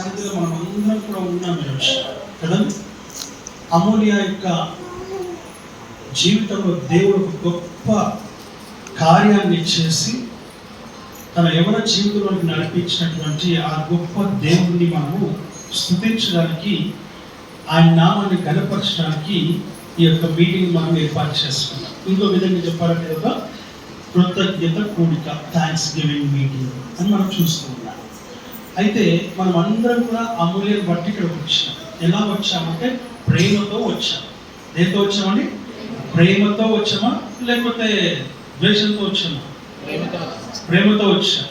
సన్నిధిలో మనం అందరం కూడా ఉన్నాం ఈరోజు కదా. అమూల్య యొక్క జీవితంలో దేవుడు ఒక గొప్ప కార్యాన్ని చేసి తన యవ్వన జీవితంలోకి నడిపించినటువంటి ఆ గొప్ప దేవుడిని మనము స్తుతించడానికి, ఆయన నామాన్ని గణపరచడానికి ఈ యొక్క మీటింగ్ మనం ఏర్పాటు చేసుకున్నాం. ఇంకో విధంగా చెప్పాలంటే ఒక కృతజ్ఞత కూడిక, థ్యాంక్స్ గివింగ్ మీటింగ్ అని మనం చూస్తూ ఉన్నాం. అయితే మనం అందరం కూడా అమూల్యం బట్టి ఇక్కడికి వచ్చాం. ఎలా వచ్చామంటే ప్రేమతో వచ్చాం. దేంతో వచ్చామండి? ప్రేమతో వచ్చామా లేకపోతే ద్వేషంతో వచ్చామా? ప్రేమతో వచ్చాం.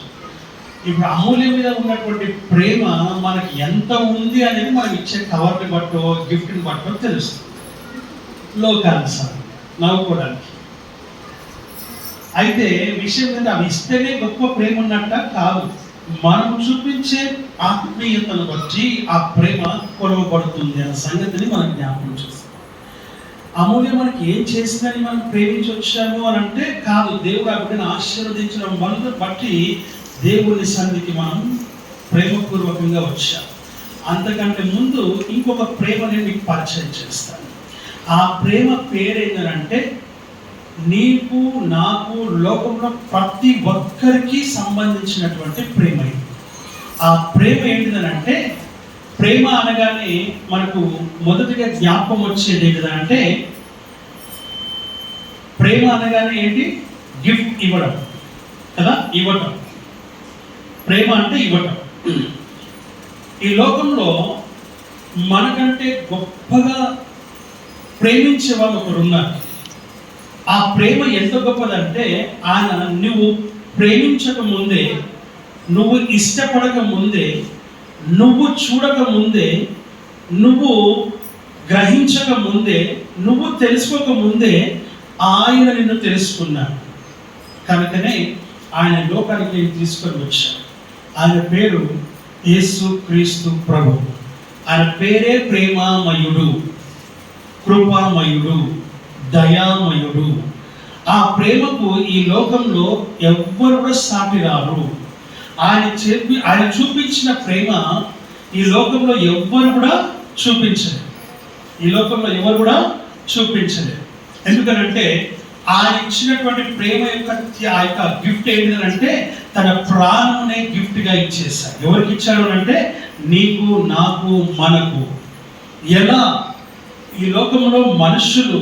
ఇప్పుడు అమూల్యం మీద ఉన్నటువంటి ప్రేమ మనకి ఎంత ఉంది అనేది మనం ఇచ్చే కవర్ని బట్టో గిఫ్ట్ని బట్టో తెలుస్తుంది. లోకానుసారం నవ్వుకోవడానికి. అయితే విషయం ఏంటంటే అవి ఇస్తేనే గొప్ప ప్రేమ ఉన్నట్ట కాదు. మనం చూపించే ఆత్మీయతను బట్టి ఆ ప్రేమ కొలవబడుతుంది అన్న సంగతిని మనం జ్ఞాపకం చేస్తాం. అమూల్యం మనకి ఏం చేసిందని మనం ప్రేమించి వచ్చాము అని అంటే కాదు. దేవుడు ఆ బిడ్డను ఆశీర్వదించడం వల్ల బట్టి దేవుని సన్నిధికి మనం ప్రేమపూర్వకంగా వచ్చాం. అంతకంటే ముందు ఇంకొక ప్రేమని మీకు పరిచయం చేస్తాను. ఆ ప్రేమ పేరేంటంటే నీకు, నాకు, లోకంలో ప్రతి ఒక్కరికి సంబంధించినటువంటి ప్రేమ. ఆ ప్రేమ ఏంటిదనంటే, ప్రేమ అనగానే మనకు మొదటిగా జ్ఞాపకం వచ్చేది ఏంటిదంటే, ప్రేమ అనగానే ఏంటి? గిఫ్ట్ ఇవ్వడం కదా, ఇవ్వటం. ప్రేమ అంటే ఇవ్వటం. ఈ లోకంలో మనకంటే గొప్పగా ప్రేమించే వాళ్ళు ఒకరు ఉన్నారు. ఆ ప్రేమ ఎంత గొప్పదంటే, ఆయన నువ్వు ప్రేమించక ముందే, నువ్వు ఇష్టపడక ముందే, నువ్వు చూడక ముందే, నువ్వు గ్రహించక ముందే, నువ్వు తెలుసుకోక ముందే ఆయన నిన్ను తెలుసుకున్నాడు. కనుకనే ఆయన లోకానికి నేను తీసుకొని వచ్చాను. ఆయన పేరు యేసు క్రీస్తు ప్రభు. ఆయన పేరే ప్రేమామయుడు, కృపామయుడు, దయామయుడు. ఆ ప్రేమకు ఈ లోకంలో ఎవ్వరు కూడా సాటి రారు. ఆయన చూపించిన ప్రేమ ఈ లోకంలో ఎవ్వరు కూడా చూపించలేదు. ఈ లోకంలో ఎవరు కూడా చూపించలేదు. ఎందుకనంటే ఆయన ఇచ్చినటువంటి ప్రేమ యొక్క ఆ యొక్క గిఫ్ట్ ఏంటంటే తన ప్రాణమునే గిఫ్ట్గా ఇచ్చేశాడు. ఎవరికి ఇచ్చాడు అంటే నీకు, నాకు, మనకు. ఎలా ఈ లోకంలో మనుషులు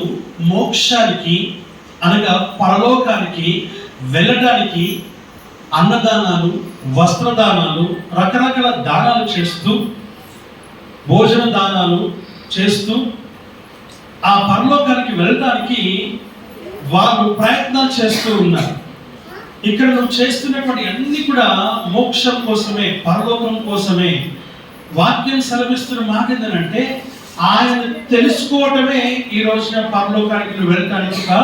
మోక్షానికి అనగా పరలోకానికి వెళ్ళడానికి అన్నదానాలు, వస్త్రదానాలు, రకరకాల దానాలు చేస్తూ, భోజన దానాలు చేస్తూ ఆ పరలోకానికి వెళ్ళడానికి వాళ్ళు ప్రయత్నాలు చేస్తూ ఉన్నారు. ఇక్కడ నువ్వు చేస్తున్నటువంటి అన్ని కూడా మోక్షం కోసమే, పరలోకం కోసమే. వాక్యం సెలవిస్తున్న మాట ఏంటంటే ఆయన తెలుసుకోవటమే ఈ రోజున పరలోకానికి నువ్వు వెళ్ళడానికి ఒక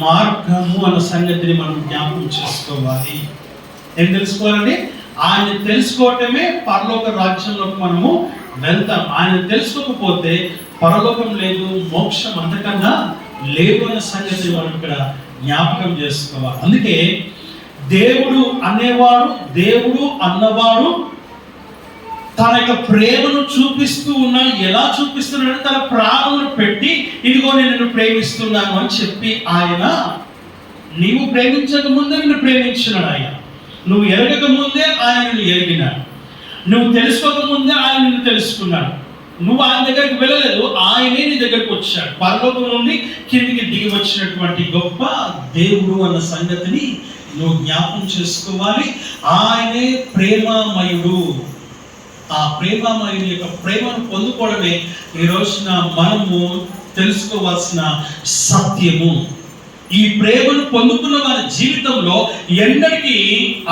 మార్గము అన్న సంగతిని మనం జ్ఞాపకం చేసుకోవాలి. ఏం తెలుసుకోవాలండి? ఆయన తెలుసుకోవటమే పరలోక రాజ్యంలోకి మనము వెళ్తాం. ఆయన తెలుసుకోకపోతే పరలోకం లేదు, మోక్షం అంతకన్నా లేదు అన్న సంగతి మనం ఇక్కడ జ్ఞాపకం చేసుకోవాలి. అందుకే దేవుడు అనేవాడు, దేవుడు అన్నవాడు తన యొక్క ప్రేమను చూపిస్తూ ఉన్నాడు. ఎలా చూపిస్తున్నాడు? తన ప్రాణమును పెట్టి ఇదిగో నేను నిన్ను ప్రేమిస్తున్నాను అని చెప్పి ఆయన, నీవు ప్రేమించక ముందే నిన్ను ప్రేమించినాడు. ఆయన నువ్వు ఎరగక ముందే ఆయన నిన్ను ఎరిగినాడు. నువ్వు తెలుసుకోక ముందే ఆయన నిన్ను తెలుసుకున్నాడు. నువ్వు ఆయన దగ్గరికి వెళ్ళలేదు, ఆయనే నీ దగ్గరికి వచ్చాడు. పరలోకం నుండి కిందికి దిగి వచ్చినటువంటి గొప్ప దేవుడు అన్న సంగతిని నువ్వు జ్ఞాపకం చేసుకోవాలి. ఆయనే ప్రేమామయుడు. ఆ ప్రేమామయుని యొక్క ప్రేమను పొందుకోవడమే ఈ రోజున మనము తెలుసుకోవాల్సిన సత్యము. ఈ ప్రేమను పొందుకున్న వారి జీవితంలో ఎన్నటికీ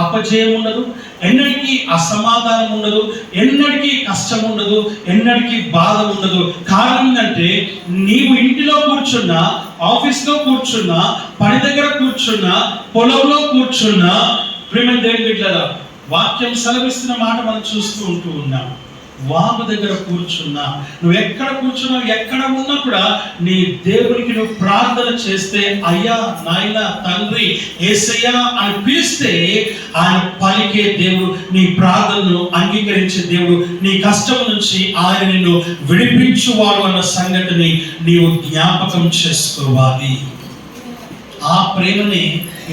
అపజయం ఉండదు, ఎన్నటికీ అసమాధానం ఉండదు, ఎన్నటికీ కష్టం ఉండదు, ఎన్నటికీ బాధ ఉండదు. కారణం ఏంటంటే నీవు ఇంటిలో కూర్చున్నా, ఆఫీస్లో కూర్చున్నా, పని దగ్గర కూర్చున్నా, పొలంలో కూర్చున్నా, ప్రేమ దేవుని బిడ్డలారా, వాక్యం సెలవిస్తున్న మాట మనం చూస్తూ ఉంటూ ఉన్నాం. వాగు దగ్గర కూర్చున్నా, నువ్వు ఎక్కడ కూర్చున్నావు, ఎక్కడ ఉన్నా కూడా నీ దేవునికి నువ్వు ప్రార్థన చేస్తే, అయ్యా, నాయన, తండ్రి, యేసయ్యా అని పిలిస్తే ఆయన పలికే దేవుడు, నీ ప్రార్థనను అంగీకరించే దేవుడు, నీ కష్టం నుంచి ఆయన నిన్ను విడిపించువాడు అన్న సంగతిని నీవు జ్ఞాపకం చేసుకోవాలి. ఆ ప్రేమని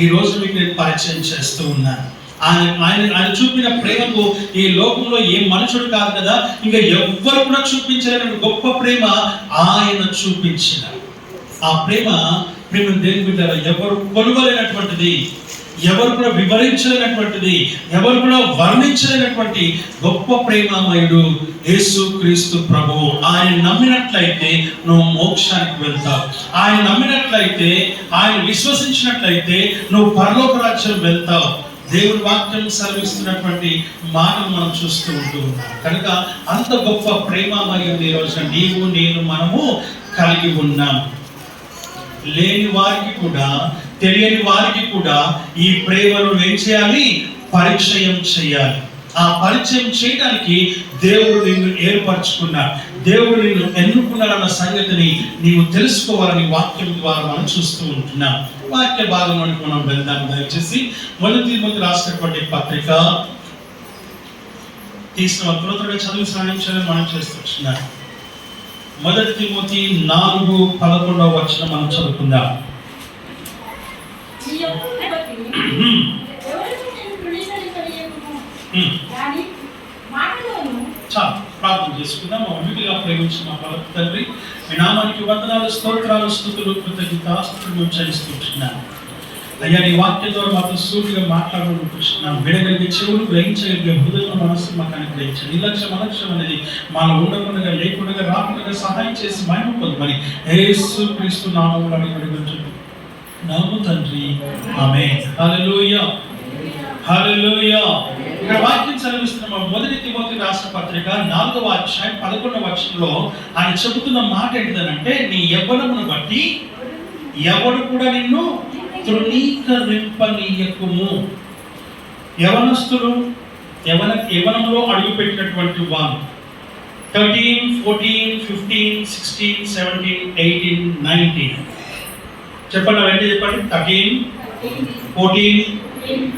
ఈ రోజు మీకు నేను పరిచయం చేస్తూ ఉన్నాను. ఆయన చూపిన ప్రేమకు ఈ లోకంలో ఏ మనుషుడు కాదు కదా, ఇంకా ఎవ్వరు కూడా చూపించలేని గొప్ప ప్రేమ ఆయన చూపించిన ఆ ప్రేమ దేని బిడ్డరా, ఎవరు కొలువలేనటువంటిది, ఎవరు కూడా వివరించలేనటువంటిది, ఎవరు కూడా వర్ణించలేనటువంటి గొప్ప ప్రేమమయుడు యేసు క్రీస్తు ప్రభువు. ఆయన నమ్మినట్లయితే నువ్వు మోక్షానికి వెళ్తావు. ఆయన నమ్మినట్లయితే, ఆయన విశ్వసించినట్లయితే నువ్వు పరలోక రాజ్యం వెళ్తావు. దేవుడి వాక్యం సెలవిస్తున్నటువంటి మాటలు మనం చూస్తూ ఉంటూ ఉన్నాం. కనుక అంత గొప్ప ప్రేమమయం ఈ రోజున నీవు నేను మనము కలిగి ఉన్నాం. లేని వారికి కూడా, తెలియని వారికి కూడా ఈ ప్రేమను ఏం చేయాలి? పరిచయం చేయాలి. ఆ పరిచయం చేయడానికి దేవుడు నిన్ను ఏర్పరచుకున్నాడు, దేవుడు నిన్ను ఎన్నుకున్నాడన్న సంగతిని నీవు తెలుసుకోవాలని వాక్యం ద్వారా మనం చూస్తూ ఉంటున్నాం. వాక్య భాగంలోనికి మనం వెళ్దాం. దయచేసి 1 తిమోతి రాసినటువంటి పత్రిక తీసిన త్వరగా చదువు సాయం చేయాలని మనం చేస్తున్నాం. 1 తిమోతి 4:11 మనం చదువుకుందాం. చాలు, ప్రార్థన చేసుకుందాం. అమితిగా ప్రేమించిన మా పరమ తండ్రి, మీ నామానికి వందనాలు, స్తోత్రాలు, స్తుతులు, కృతజ్ఞతాస్తుతులు చెల్లిస్తున్నాను. అయ్యా, నీ వాక్యం ద్వారా మాతో సూటిగా మాట్లాడుకుంటున్నాం. వినగలిగే చెవులు, గ్రహించగలిగే హృదయం, మనస్సు మాకు అనుగ్రహించండి. నిర్లక్ష్యం, అలక్ష్యం అనేది మాలో ఉండకుండా, లేకుండా, రాకుండా సహాయం చేసి మహిమ పొందమని యేసు క్రీస్తు నామములో అడుగుతున్నాము తండ్రి, ఆమేన్. హల్లెలూయా, హల్లెలూయా. ఇక్కడ వాక్యం చదివిస్తున్నాం. 1 తిమోతి రాసిన పత్రిక 4:11 ఆయన చెబుతున్న మాట ఏంటిదనంటే, నీ యవ్వనమును బట్టి ఎవడు కూడా నిన్ను తృణీకరింపనీయకుము. యవనస్తులు, యవనంలో అడుగు పెట్టినటువంటి వాళ్ళు 13, 14, 15, 16, 17, 18, 19 చెప్పండి. వెంటనే చెప్పండి. 13, 14,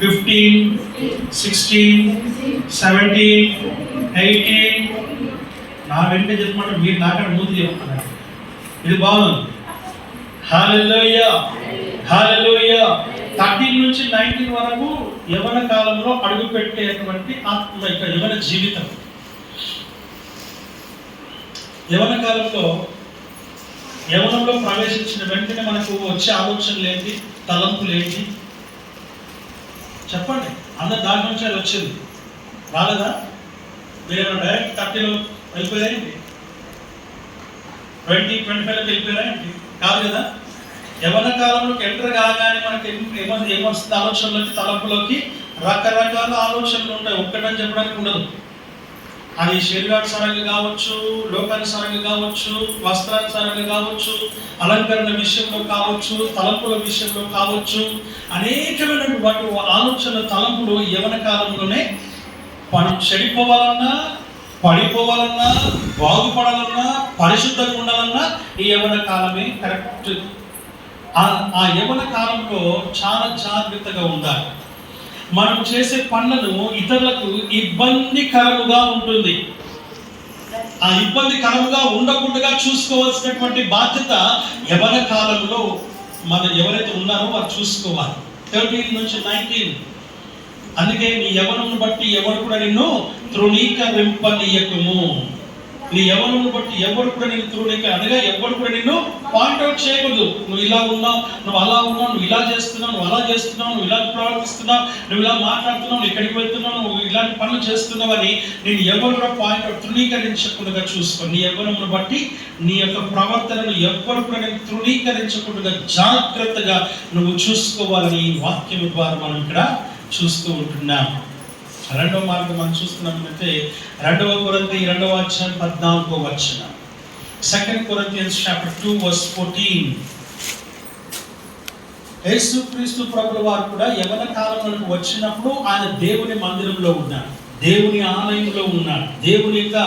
15, 16, 17, 18. నా వెంటనే చెప్పమంటే మీరు నాకన్నా ముందు చెప్తున్నారు. ఇది బాగుంది. హల్లెలూయా, హల్లెలూయా. 13 నుంచి 19 వరకు యవన కాలంలో అడుగు పెట్టేటువంటి ఆత్మ యవన జీవితం. యవన కాలంలో, యవనంలో ప్రవేశించిన వెంటనే మనకు వచ్చే ఆలోచనలు ఏంటి, తలంపులు ఏంటి చెప్పండి. అందరు దాని నుంచి అది వచ్చింది, రాలేదా? మీరు డైరెక్ట్ 30లో వెళ్ళిపోయారేంటి, 20, 25లోకి వెళ్ళిపోయారేంటి? కాదు కదా. యవన కాలంలోకి ఎంటర్ కాగానే మనకి ఏమొస్తుంది? ఆలోచనలోకి, తలంపులోకి రకరకాల ఆలోచనలు ఉంటాయి. ఒక్కటని చెప్పడానికి ఉండదు. అది శరీరానుసారంగా కావచ్చు, లోకానుసారంగా కావచ్చు, వస్త్రానుసారంగా కావచ్చు, అలంకరణ విషయంలో కావచ్చు, తలంపుల విషయంలో కావచ్చు. అనేకమైన వాటి ఆలోచనల తలంపులు యవన కాలంలోనే మనం చెడిపోవాలన్నా, పడిపోవాలన్నా, బాగుపడాలన్నా, పరిశుద్ధంగా ఉండాలన్నా ఈ యవన కాలమే కరెక్ట్. ఆ యవన కాలంలో చాలా జాగ్రత్తగా ఉండాలి. మనం చేసే పనులను ఇతరులకు ఇబ్బందికరముగా ఉంటుంది. ఆ ఇబ్బందికరముగా ఉండకుండా చూసుకోవాల్సినటువంటి బాధ్యత యవన కాలంలో మనం ఎవరైతే ఉన్నారో వారు చూసుకోవాలి. 13 నుంచి 19. అందుకే నీ యవనమును బట్టి ఎవరు కూడా నిన్ను తృణీకరింపనీయకుము. నీ యవనమును బట్టి ఎవరు కూడా నిన్ను అనగా ఎవరు కూడా నిన్ను పాయింట్అవుట్ చేయకూడదు. నువ్వు ఇలా ఉన్నావు, నువ్వు అలా ఉన్నావు, నువ్వు ఇలా చేస్తున్నావు, నువ్వు అలా చేస్తున్నావు, నువ్వు ఇలా ప్రవర్తిస్తున్నావు, నువ్వు ఇలా మాట్లాడుతున్నావు, నువ్వు ఎక్కడికి వెళ్తున్నావు, నువ్వు ఇలాంటి పనులు చేస్తున్నావు అని నేను ఎవరు కూడా పాయింట్అవుట్ తృణీకరించకుండా చూసుకో. నీ యవ్వనమును బట్టి నీ యొక్క ప్రవర్తనను ఎవరు కూడా నేను తృణీకరించకుండా జాగ్రత్తగా నువ్వు చూసుకోవాలని వాక్యం ద్వారా మనం ఇక్కడ చూస్తూ ఉంటున్నాం. రెండవ మార్గం మనం చూస్తున్నట్లయితే 2 కొరింథీ 2:14. 2 Corinthians chapter 2:14. యేసుక్రీస్తు ప్రభుల వారు కూడా యవన కాలంలోకి వచ్చినప్పుడు ఆయన దేవుని మందిరంలో ఉన్నారు. దేవుని ఆలయంలో ఉన్నాడు. దేవుని యొక్క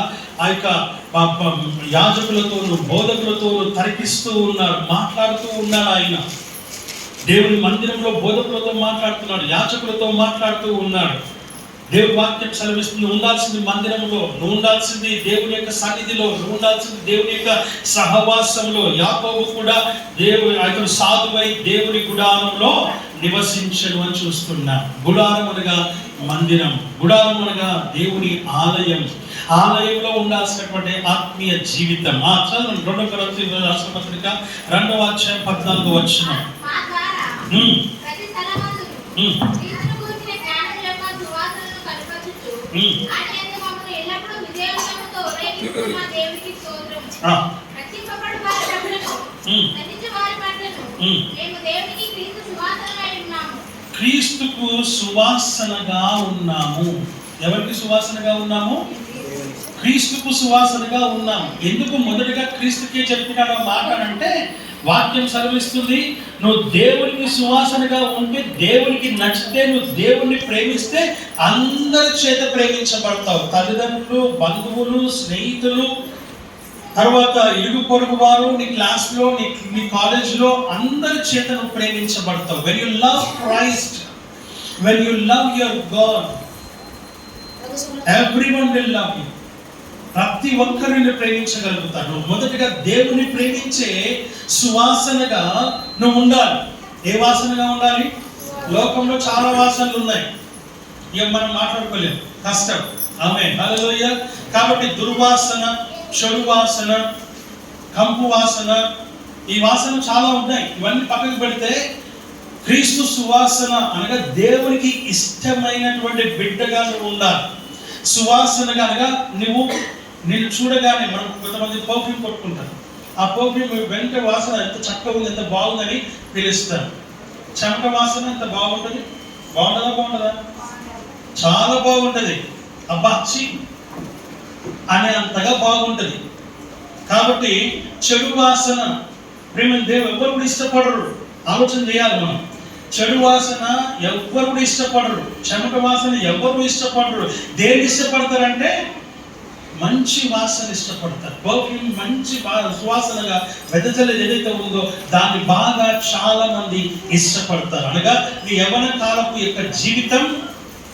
ఆ యొక్క యాజకులతోనూ బోధకులతోనూ తర్కిస్తూ ఉన్నారు, మాట్లాడుతూ ఉన్నాడు. ఆయన దేవుని మందిరంలో బోధకులతో మాట్లాడుతున్నాడు, యాజకులతో మాట్లాడుతూ ఉన్నాడు. దేవుని వాక్యం సెలవిస్తుంది, నువ్వు ఉండాల్సింది మందిరంలో, నువ్వు ఉండాల్సింది దేవుని యొక్క సన్నిధిలో, నువ్వు ఉండాల్సింది దేవుని యొక్క సహవాసంలో. యాకోబు కూడా అతను సాధువై దేవుని గుడారంలో నివసించను అని చూస్తున్నా. గుడారం అనగా మందిరం, గుడారం అనగా దేవుని ఆలయం. ఆలయంలో ఉండాల్సినటువంటి ఆత్మీయ జీవితం. చదవండి 2 కొరింథీయులకు రాసిన పత్రిక 2వ అధ్యాయం 14వ వచనం. క్రీస్తుకు సువాసనగా ఉన్నాము. ఎవరికి సువాసనగా ఉన్నాము? క్రీస్తుకు సువాసనగా ఉన్నాము. ఎందుకు మొదటిగా క్రీస్తుకే చెప్తున్నాడు మాట అంటే, వాక్యం సెలవిస్తుంది, నువ్వు దేవునికి సువాసనగా ఉంటే, దేవునికి నచ్చితే, నువ్వు దేవుణ్ణి ప్రేమిస్తే అందరి చేత ప్రేమించబడతావు. తల్లిదండ్రులు, బంధువులు, స్నేహితులు, తర్వాత ఇరుగు పొరుగు వారు, నీ క్లాస్లో, నీ కాలేజ్లో అందరి చేత నువ్వు ప్రేమించబడతావు. When you love Christ, when you love your God, everyone will love you. ప్రతి ఒక్కరిని ప్రేమించగలుగుతారు. మొదటిగా దేవుని ప్రేమించే సువాసనగా నువ్వు ఉండాలి. ఏ వాసనగా ఉండాలి? లోకంలో చాలా వాసనలు ఉన్నాయి, ఇక మనం మాట్లాడుకోలేము, కష్టం. ఆమేన్, హల్లెలూయా. కాబట్టి దుర్వాసన, చెడు వాసన, కంపు వాసన, ఈ వాసన చాలా ఉన్నాయి. ఇవన్నీ పక్కకు పెడితే క్రీస్తు సువాసన అనగా దేవునికి ఇష్టమైనటువంటి బిడ్డగా నువ్వు ఉండాలి. సువాసనగా అనగా నిన్ను చూడగానే, మనం కొంతమంది పర్ఫ్యూమ్ కొట్టుకుంటారు, ఆ పర్ఫ్యూమ్ వెంట వాసన ఎంత చక్కగా ఉంది, ఎంత బాగుందని పిలుస్తారు. చెమట వాసన ఎంత బాగుంటుంది, బాగుంటుందా? చాలా బాగుంటుంది. అబ్బాచి అనే అంతగా బాగుంటుంది. కాబట్టి చెడు వాసన ప్రేమ దేవుడు ఎవ్వరు కూడా ఇష్టపడరు. ఆలోచన చేయాలి మనం. చెడు వాసన ఎవ్వరు కూడా ఇష్టపడరు. చెమట వాసన ఎవ్వరు ఇష్టపడరు. దేన్ని ఇష్టపడతారంటే మంచి వాసన ఇష్టపడతారు. పర్ఫ్యూమ్ మంచి సువాసనగా వెదజల్లేది ఏదైతే ఉందో దాన్ని బాగా చాలా మంది ఇష్టపడతారు. అనగా నీ యవ్వన కాలపు యొక్క జీవితం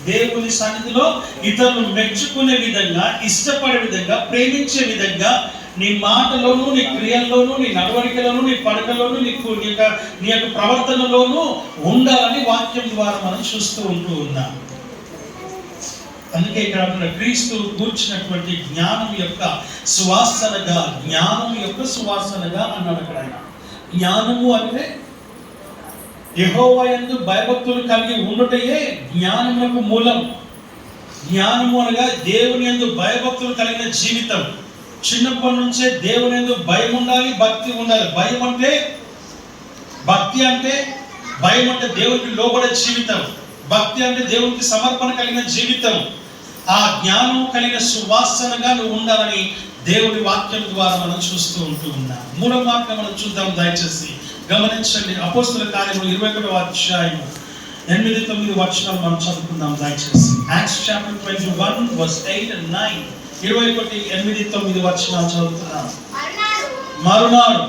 దేవుని సన్నిధిలో ఇతరులు మెచ్చుకునే విధంగా, ఇష్టపడే విధంగా, ప్రేమించే విధంగా నీ మాటలోను, నీ క్రియల్లోను, నీ నడవడికలోను, నీ పడకలోను, నీ యొక్క ప్రవర్తనలోను ఉండాలని వాక్యం ద్వారా మనం చూస్తూ ఉన్నాం. అందుకే ఇక్కడ క్రీస్తు కూర్చున్నటువంటి జ్ఞానం యొక్క సువాసనగా, జ్ఞానం యొక్క సువాసనగా అన్నాడు అక్కడ ఆయన. జ్ఞానము అంటే యెహోవా యందు భయభక్తులు కలిగి ఉండుటయే జ్ఞానమునకు మూలం. జ్ఞానము అనగా దేవుని యందు భయభక్తులు కలిగిన జీవితం. చిన్నప్పటి నుంచే దేవుని యందు భయం ఉండాలి, భక్తి ఉండాలి. భక్తి అంటే భయం అంటే దేవునికి లోబడే జీవితం. భక్తి అంటే దేవునికి సమర్పణ కలిగిన జీవితం. ఆ జ్ఞానం కలిగిన సువాసనగా నువ్వు ఉండాలని దేవుని వాక్యం ద్వారా మనం చూస్తూ ఉన్నాం. మూడవ వాక్యం మనం చూద్దాం, దయచేసి గమనించండి. అపోస్తలుల కార్యములు 21వ అధ్యాయం 8-9 వచనాలు మనం చదువుకుందాం దయచేసి. Acts chapter 21 verse 8 and 9. 21-8-9 వచనాలు చదువుతున్నాం. మరునాడు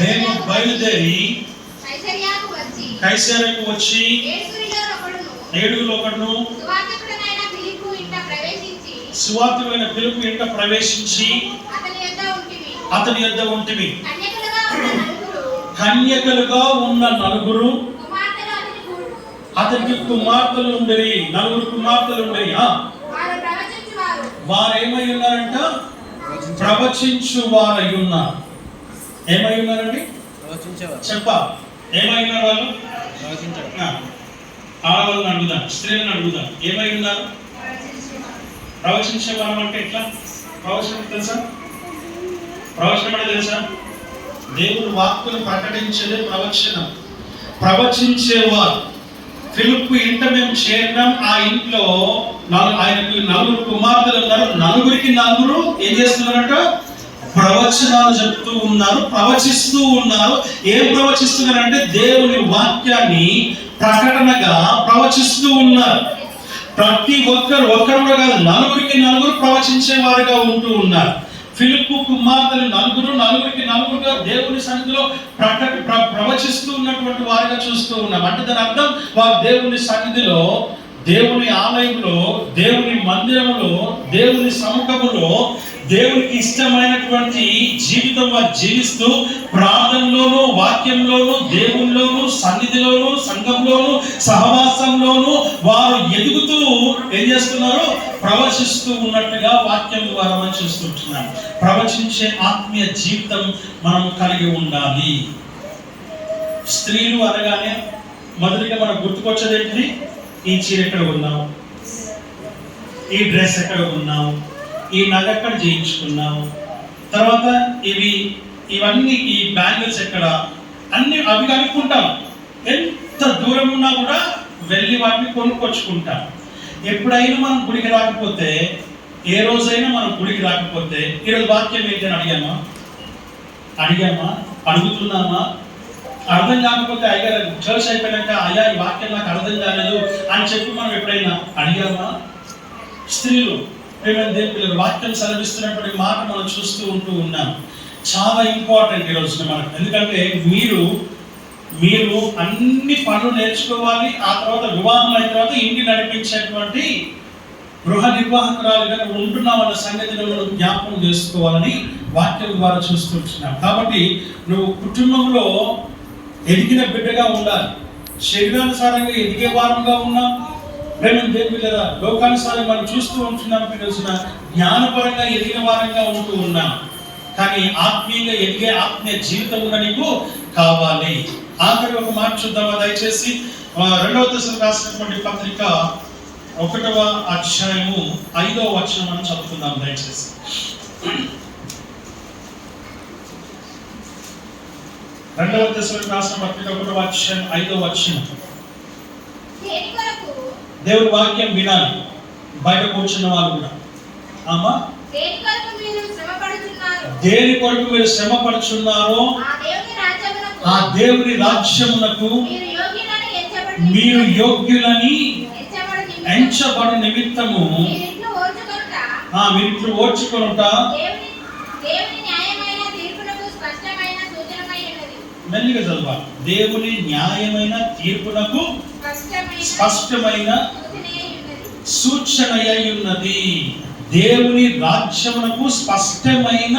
మేము బయలుదేరి కైసరయకు వచ్చి ఏడుగులో ఒకడును సువార్తికుడైన ఫిలిప్పు ఇంట ప్రవేశించి అతని యొద్ద ఉంటిమి. కన్యకలుగా ఉన్న 9 అతనికి కుమార్తెలు ఉండేవి. 9 కుమార్తెలు ఉండేవి. వారు ఏమై ఉన్నారంట? ప్రవచించు వారై ఉన్నారు. ఏమై ఉన్నారండి? చెప్ప ఏమై ఉన్నారు వాళ్ళు? ఆడవాళ్ళని అడుగుదాం, స్త్రీలను అడుగుదాం. ఏమై ఉన్నారు? ప్రవచించే వారం అంటే ఎట్లా? ప్రవచనం తెలుసా? ప్రవచనం అంటే తెలుసా? దేవుని వాక్కులు ప్రకటించేదే ప్రవచనం. ప్రవచించేవారు. ఫిలిప్పు ఇంట మేము చేరినాం. ఆ ఇంట్లో ఆయనకు 9 కుమార్తెలు ఉన్నారు. 9కి 9 ఏం చేస్తున్నారంట? ప్రవచనాలు చెప్తూ ఉన్నారు, ప్రవచిస్తూ ఉన్నారు. ఏం ప్రవచిస్తున్నారంటే దేవుని వాక్యాన్ని ప్రకటనగా ప్రవచిస్తూ ఉన్నారు. ప్రతి ఒక్కరు కూడా కాదు, నలుగురికి నలుగురు ప్రవచించే వారుగా ఉంటూ ఉన్నారు. ఫిలిప్పు కుమార్తెలు నలుగురికి నలుగురుగా దేవుని సన్నిధిలో ప్రవచిస్తూ ఉన్నటువంటి వారిగా చూస్తూ ఉన్నాం. అంటే దాని అర్థం వారు దేవుని సన్నిధిలో, దేవుని ఆలయంలో, దేవుని మందిరములో, దేవుని సముఖములో దేవునికి ఇష్టమైనటువంటి జీవితం వారు జీవిస్తూ ప్రార్థనలోను, వాక్యంలోను, దేవునిలోను, సన్నిధిలోను, సంఘంలోను, సహవాసంలోను వారు ఎదుగుతూ ఏం చేస్తున్నారు? ప్రవచిస్తూ ఉన్నట్టుగా వాక్యం ద్వారా మనం చూస్తుంటున్నాం. ప్రవచించే ఆత్మీయ జీవితం మనం కలిగి ఉండాలి. స్త్రీలు అనగానే మొదటిగా మనకు గుర్తుకొచ్చేది ఏంటిది? ఈ చీర ఎక్కడ ఉన్నావు, ఈ డ్రెస్ ఎక్కడ ఉన్నావు, ఈ నగ ఎక్కడ చేయించుకున్నావు, తర్వాత ఇవన్నీ ఈ బ్యాంగిల్స్ ఎక్కడ, అన్ని అవి కనుక్కుంటాం. ఎంత దూరం ఉన్నా కూడా వెళ్ళి వాటిని కొనుక్కొచ్చుకుంటాం. ఎప్పుడైనా మనం గుడికి రాకపోతే, ఏ రోజైనా మనం గుడికి రాకపోతే ఈరోజు వాక్యం ఏంటని అడిగామా, అడుగుతున్నామా? అర్థం కాకపోతే అయ్యారు చర్చ్ అయిపోయినాక, అయ్యా ఈ వాక్యం నాకు అర్థం కాలేదు అని చెప్పి మనం ఎప్పుడైనా అడిగామా? స్త్రీలు దేవుని పిల్లలు వాక్యం సెలవిస్తున్నటువంటి మాట మనం చూస్తూ ఉంటూ ఉన్నాం. చాలా ఇంపార్టెంట్ ఈ రోజున మనకు. ఎందుకంటే మీరు అన్ని పనులు నేర్చుకోవాలి. ఆ తర్వాత వివాహం అయిన తర్వాత ఇంటి నడిపించేటువంటి గృహ నిర్వాహకురాలుగా ఉంటున్నావు సంగతిని నువ్వు జ్ఞాపకం చేసుకోవాలని వాక్యం ద్వారా చూస్తుంటున్నాం. కాబట్టి నువ్వు కుటుంబంలో ఎదిగిన బిడ్డగా ఉండాలి. శరీరానుసారంగా ఎదిగే వారంగా ఉన్నాం. దేవుళ్ళ లోకానుసారం మనం చూస్తూ ఉంటున్నాం. జ్ఞానపరంగా ఎదిగిన వారంగా ఉంటూ ఉన్నాం. కానీ ఆత్మీయంగా ఎదిగే ఆత్మీయ జీవితం కూడా నీకు కావాలి. ఆఖరి ఒక మాట చూద్దామా దయచేసి? 2వ దశకు రాసినటువంటి పత్రిక 1వ అధ్యాయము 5వ వచనం మనం చదువుకుందాం దయచేసి. 2వ దశకు రాసిన పత్రిక 1వ అధ్యాయం 5వ వచనం. దేవుని వాక్యం వినాలి బయట కూర్చున్న వాళ్ళు కూడా. అమ్మా, దేని కొరకు మీరు శ్రమ పడుచున్నారో ఆ దేవుని రాజ్యమునకు మీరు యోగ్యులని ఎంచబడు నిమిత్తము మీరిట్లు ఓర్చుకొనుట మెల్లిగా చదవాలి. దేవుని న్యాయమైన తీర్పునకు స్పష్టమైన సూచన అయి ఉన్నది. దేవుని రాజ్యమునకు స్పష్టమైన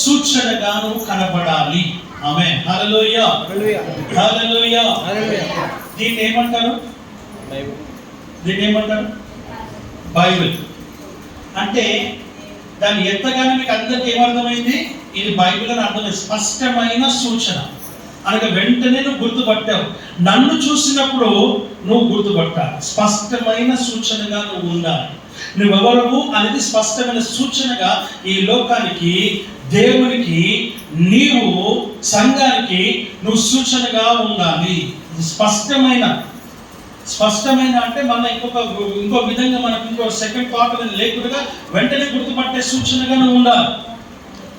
సూచనగాను కనబడాలి. ఆమేన్. హల్లెలూయా, హల్లెలూయా. దీన్ని ఏమంటారు? బైబిల్. అంటే దాన్ని ఎంతగానో మీకు అందరికి ఏమర్థమైంది? ఇది బైబిల్ అని అర్థమైంది. స్పష్టమైన సూచన అనగా వెంటనే నువ్వు గుర్తుపట్టావు. నన్ను చూసినప్పుడు నువ్వు గుర్తుపట్టాలి. స్పష్టమైన సూచనగా నువ్వు ఉండాలి. నువ్వెవరవు అనేది స్పష్టమైన సూచనగా ఈ లోకానికి, దేవునికి, నీవు సంఘానికి నువ్వు సూచనగా ఉండాలి. స్పష్టమైన అంటే మన ఇంకో విధంగా మనకు ఇంకో సెకండ్ థాట్ అనేది లేకుండా వెంటనే గుర్తుపట్టే సూచనగా నువ్వు ఉండాలి.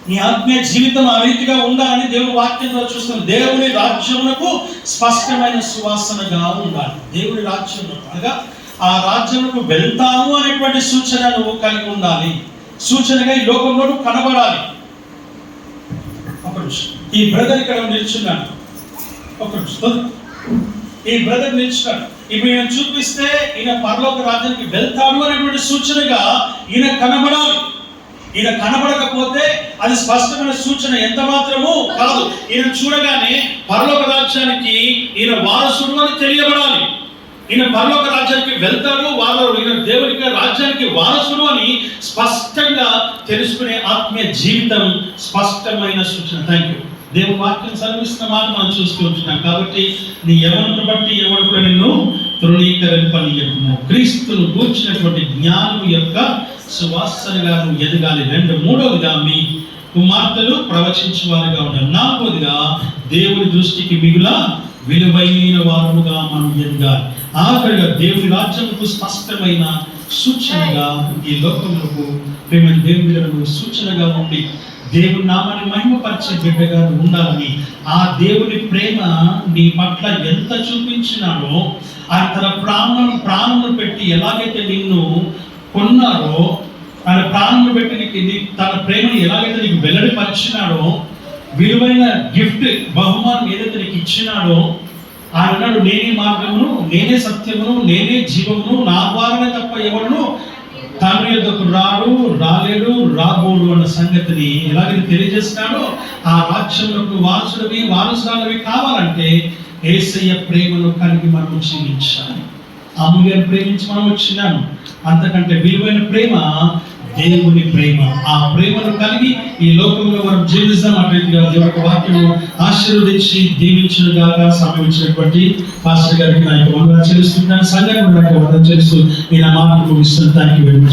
నీ ఆత్మీయ జీవితం ఆ రీతిగా ఉండాలని దేవుని వాక్యంలో చూస్తున్నాం. దేవుని రాజ్యమునకు స్పష్టమైన సువాసనగా ఉండాలి. దేవుని రాజ్యము అనగా ఆ రాజ్యమునకు వెళ్తాను అనేటువంటి సూచన నువ్వు కలిగి ఉండాలి. సూచనగా ఈ లోకంలో నువ్వు కనబడాలి. ఒక నిమిషం, ఈ బ్రదర్ ఇక్కడ నిల్చున్నాడు. ఒక నిమిషం, ఈ బ్రదర్ నిల్చున్నాడు. ఇప్పుడు ఈయన చూపిస్తే ఈయన పరలోక రాజ్యానికి వెళ్తాడు అనేటువంటి సూచనగా ఈయన కనబడాలి. ఈయన కనబడకపోతే అది స్పష్టమైన సూచన ఎంత మాత్రము కాదు. ఈయన చూడగానే పరలోక రాజ్యానికి ఈయన వారసుడు అని తెలియబడాలి. ఈయన పరలోక రాజ్యానికి వెళ్తాడు, ఈయన దేవునికి రాజ్యానికి వారసుడు అని స్పష్టంగా తెలుసుకునే ఆత్మీయ జీవితం స్పష్టమైన సూచన. Thank you. దేవుని వాక్యం చదివిస్తున్న మాట మనం చూస్తూ ఉంటున్నాం. కాబట్టి నీ ఎవరిని బట్టి ఎవరు కూడా నిన్ను తృణీకరింపనీయకుండా క్రీస్తును కూర్చున్నటువంటి జ్ఞానం యొక్క సువాసనగా నువ్వు ఎదగాలి. మూడవదిగా మీ కుమార్తెలు ప్రవచించే వారుగా ఉండాలి. నాలుగవదిగా దేవుని దృష్టికి మిగుల విలువైన వారుగా మనం ఎదగాలి. ఆఖరిగా దేవుని రాజ్యముకు స్పష్టమైన సూచనగా ఈ లోకములకు దేవుని సూచనగా ఉండి దేవుని నామాన్ని మహిమపరిచే బిడ్డగా ఉండాలని, ఆ దేవుని ప్రేమ నీ పట్ల ఎంత చూపించినాడో, ఆయన తన ప్రాణమును పెట్టి ఎలాగైతే నిన్ను కొన్నాడో, ఆయన ప్రాణమును పెట్టి తన ప్రేమను ఎలాగైతే నీకు వెల్లడిపరిచినాడో, విలువైన గిఫ్ట్ బహుమానం ఏదైతే నీకు ఇచ్చినాడో, ఆయన అన్నాడు, నేనే మార్గమును, నేనే సత్యమును, నేనే జీవమును, నా ద్వారానే తప్ప ఎవరును తండ్రి యొద్దకు రాలేడు, రాబోడు అన్న సంగతిని ఎలాగైతే తెలియజేస్తాడో, ఆ రాజ్యములకు వారసురాలవి కావాలంటే యేసయ్య ప్రేమను కలిగి మనం జీవించాలి. అమూల్యాన్ని ప్రేమించి మనం వచ్చినాము. అంతకంటే విలువైన ప్రేమ దేవుని ప్రేమ. ఆ ప్రేమను కలిగి ఈ లోకంలో మనం జీవిస్తాం. అట్లా దేవుడి వాక్యము ఆశీర్వదించి దీవించుగాక. సమయం ఇచ్చినటువంటి పాస్టర్ గారికి నా యొక్క వందనాలు చెల్లిస్తున్నాను. సంఘానికి నాకు వందనాలు చెల్లిస్తూ నేను ఆ మాటలు ముగిస్తాను. Thank you very much.